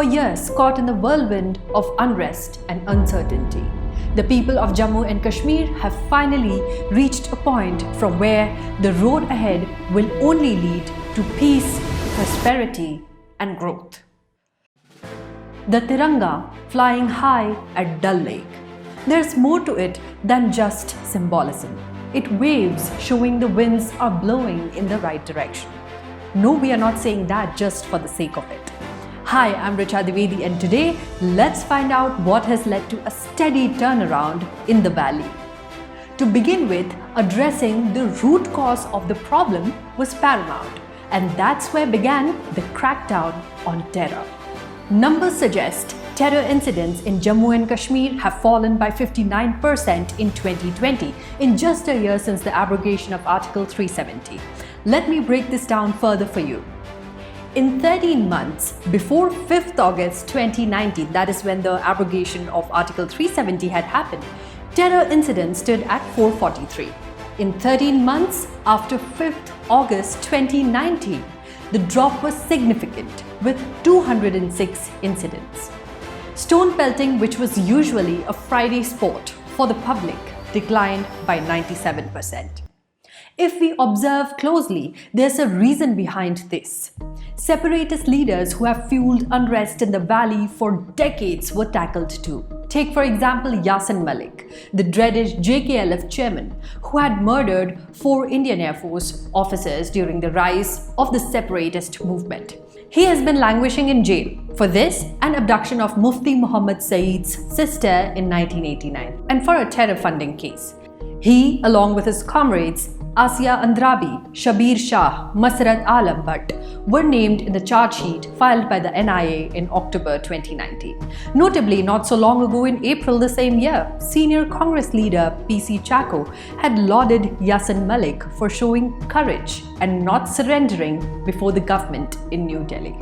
years caught in the whirlwind of unrest and uncertainty. The people of Jammu and Kashmir have finally reached a point from where the road ahead will only lead to peace, prosperity, and growth. The Tiranga flying high at Dal Lake. There's more to it than just symbolism. It waves, showing the winds are blowing in the right direction. No, we are not saying that just for the sake of it. Hi, I'm Richa Dwivedi, and today let's find out what has led to a steady turnaround in the valley. To begin with, addressing the root cause of the problem was paramount, and that's where began the crackdown on terror. Numbers suggest terror incidents in Jammu and Kashmir have fallen by 59% in 2020, in just a year since the abrogation of Article 370. Let me break this down further for you. In 13 months, before 5th August 2019, that is when the abrogation of Article 370 had happened, terror incidents stood at 443. In 13 months after 5th August 2019, the drop was significant, with 206 incidents. Stone pelting, which was usually a Friday sport for the public, declined by 97%. If we observe closely, there's a reason behind this. Separatist leaders who have fueled unrest in the valley for decades were tackled too. Take for example Yasin Malik, the dreaded JKLF chairman, who had murdered 4 Indian Air Force officers during the rise of the separatist movement. He has been languishing in jail for this and abduction of Mufti Muhammad Saeed's sister in 1989, and for a terror funding case. He, along with his comrades Asiya Andrabi, Shabir Shah, Masrat Alam Bhatt, were named in the charge sheet filed by the NIA in October 2019. Notably, not so long ago in April the same year, senior Congress leader PC Chacko had lauded Yasin Malik for showing courage and not surrendering before the government in New Delhi.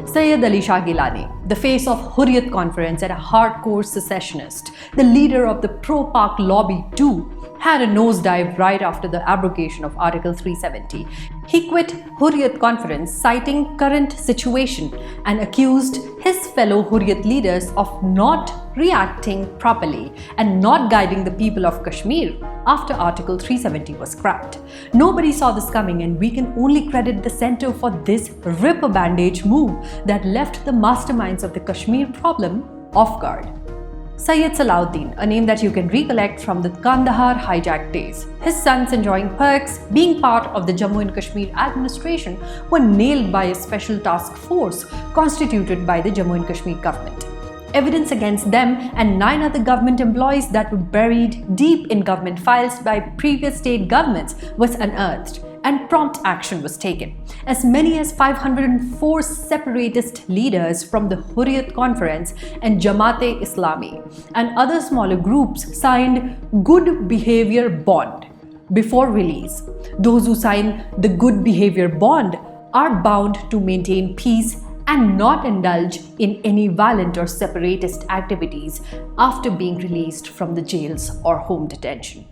Sayyid Ali Shah Gilani, the face of Hurriyat Conference and a hardcore secessionist, the leader of the pro-Pak lobby too, had a nosedive right after the abrogation of Article 370. He quit Hurriyat Conference citing current situation and accused his fellow Hurriyat leaders of not reacting properly and not guiding the people of Kashmir after Article 370 was scrapped. Nobody saw this coming, and we can only credit the centre for this rip-a-bandage move that left the masterminds of the Kashmir problem off guard. Sayyid Salahuddin, a name that you can recollect from the Kandahar hijack days. His sons, enjoying perks, being part of the Jammu and Kashmir administration, were nailed by a special task force constituted by the Jammu and Kashmir government. Evidence against them and 9 other government employees that were buried deep in government files by previous state governments was unearthed, and prompt action was taken. As many as 504 separatist leaders from the Hurriyat Conference and Jamaat-e-Islami and other smaller groups signed Good Behavior Bond before release. Those who sign the Good Behavior Bond are bound to maintain peace and not indulge in any violent or separatist activities after being released from the jails or home detention.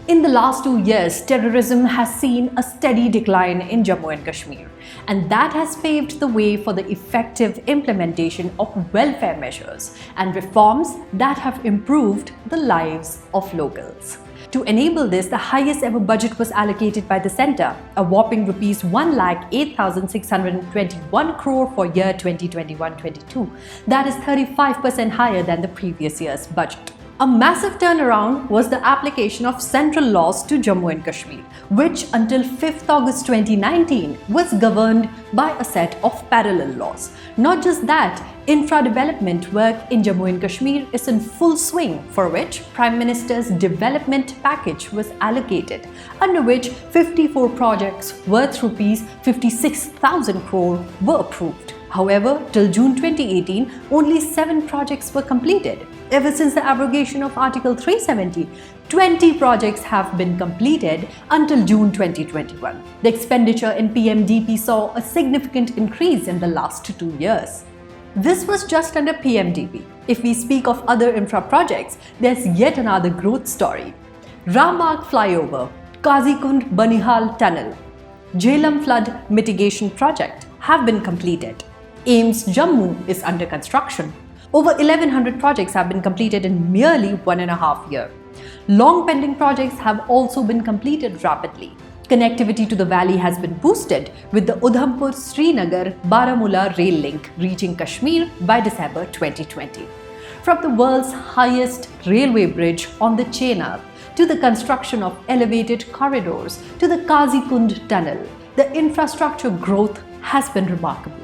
In the last 2 years, terrorism has seen a steady decline in Jammu and Kashmir, and that has paved the way for the effective implementation of welfare measures and reforms that have improved the lives of locals. To enable this, the highest ever budget was allocated by the centre, a whopping Rs 1,08,621 crore for year 2021-22. That is 35% higher than the previous year's budget. A massive turnaround was the application of central laws to Jammu and Kashmir, which until 5th August 2019 was governed by a set of parallel laws. Not just that, infra-development work in Jammu and Kashmir is in full swing, for which Prime Minister's development package was allocated, under which 54 projects worth Rs 56,000 crore were approved. However, till June 2018, only 7 projects were completed. Ever since the abrogation of Article 370, 20 projects have been completed until June 2021. The expenditure in PMDP saw a significant increase in the last 2 years. This was just under PMDP. If we speak of other infra projects, there's yet another growth story. Rammarg Flyover, Kazikund Banihal Tunnel, Jhelum Flood Mitigation Project have been completed. AIMS Jammu is under construction. Over 1100 projects have been completed in merely 1.5 years. Long pending projects have also been completed rapidly. Connectivity to the valley has been boosted with the Udhampur-Srinagar-Baramulla rail link reaching Kashmir by December 2020. From the world's highest railway bridge on the Chenab to the construction of elevated corridors to the Kazikund tunnel, the infrastructure growth has been remarkable.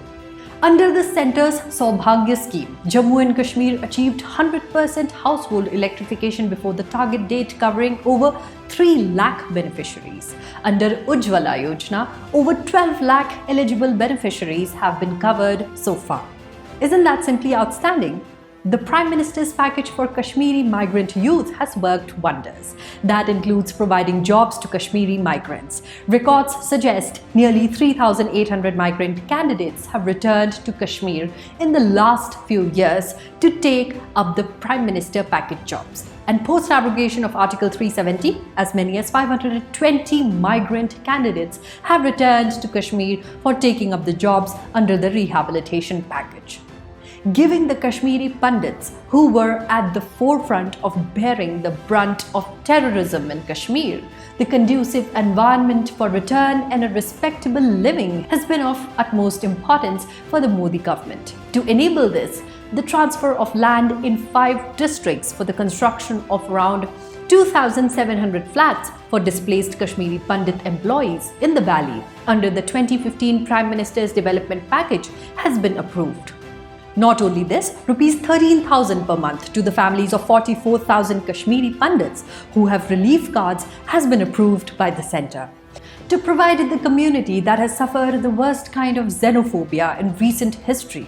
Under the centre's Saubhagya scheme, Jammu and Kashmir achieved 100% household electrification before the target date, covering over 3 lakh beneficiaries. Under Ujjwala Yojana, over 12 lakh eligible beneficiaries have been covered so far. Isn't that simply outstanding? The Prime Minister's package for Kashmiri migrant youth has worked wonders. That includes providing jobs to Kashmiri migrants. Records suggest nearly 3,800 migrant candidates have returned to Kashmir in the last few years to take up the Prime Minister package jobs. And post-abrogation of Article 370, as many as 520 migrant candidates have returned to Kashmir for taking up the jobs under the Rehabilitation package, giving the Kashmiri Pandits, who were at the forefront of bearing the brunt of terrorism in Kashmir, the conducive environment for return and a respectable living has been of utmost importance for the Modi government. To enable this, the transfer of land in 5 districts for the construction of around 2,700 flats for displaced Kashmiri Pandit employees in the valley under the 2015 Prime Minister's Development Package has been approved. Not only this, Rs 13,000 per month to the families of 44,000 Kashmiri Pandits who have relief cards has been approved by the centre. To provide the community that has suffered the worst kind of xenophobia in recent history,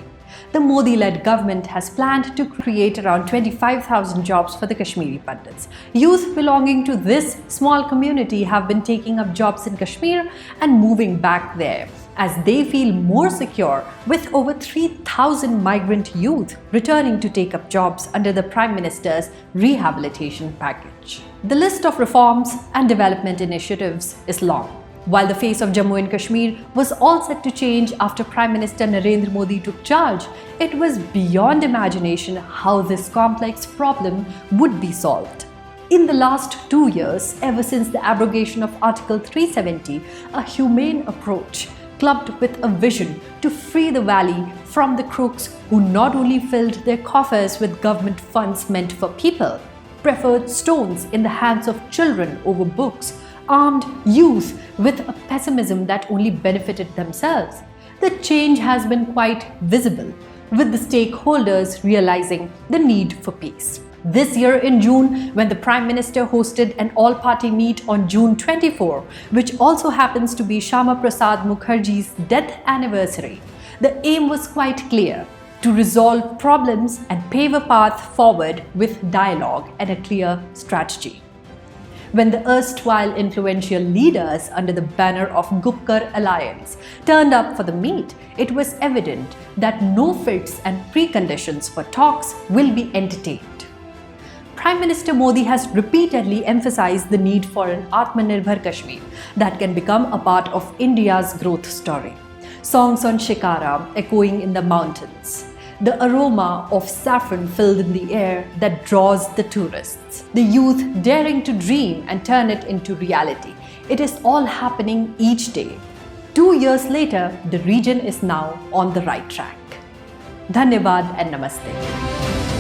the Modi-led government has planned to create around 25,000 jobs for the Kashmiri Pandits. Youth belonging to this small community have been taking up jobs in Kashmir and moving back there, as they feel more secure, with over 3,000 migrant youth returning to take up jobs under the Prime Minister's Rehabilitation package. The list of reforms and development initiatives is long. While the face of Jammu and Kashmir was all set to change after Prime Minister Narendra Modi took charge, it was beyond imagination how this complex problem would be solved. In the last 2 years, ever since the abrogation of Article 370, a humane approach clubbed with a vision to free the valley from the crooks who not only filled their coffers with government funds meant for people, preferred stones in the hands of children over books, armed youth with a pessimism that only benefited themselves. The change has been quite visible, with the stakeholders realizing the need for peace. This year in June, when the Prime Minister hosted an all-party meet on June 24, which also happens to be Shyama Prasad Mukherjee's death anniversary, the aim was quite clear: to resolve problems and pave a path forward with dialogue and a clear strategy. When the erstwhile influential leaders under the banner of Gupkar Alliance turned up for the meet, it was evident that no fits and preconditions for talks will be entertained. Prime Minister Modi has repeatedly emphasized the need for an Atmanirbhar Kashmir that can become a part of India's growth story. Songs on Shikara echoing in the mountains, the aroma of saffron filled in the air that draws the tourists, the youth daring to dream and turn it into reality. It is all happening each day. 2 years later, the region is now on the right track. Dhanyavad and Namaste.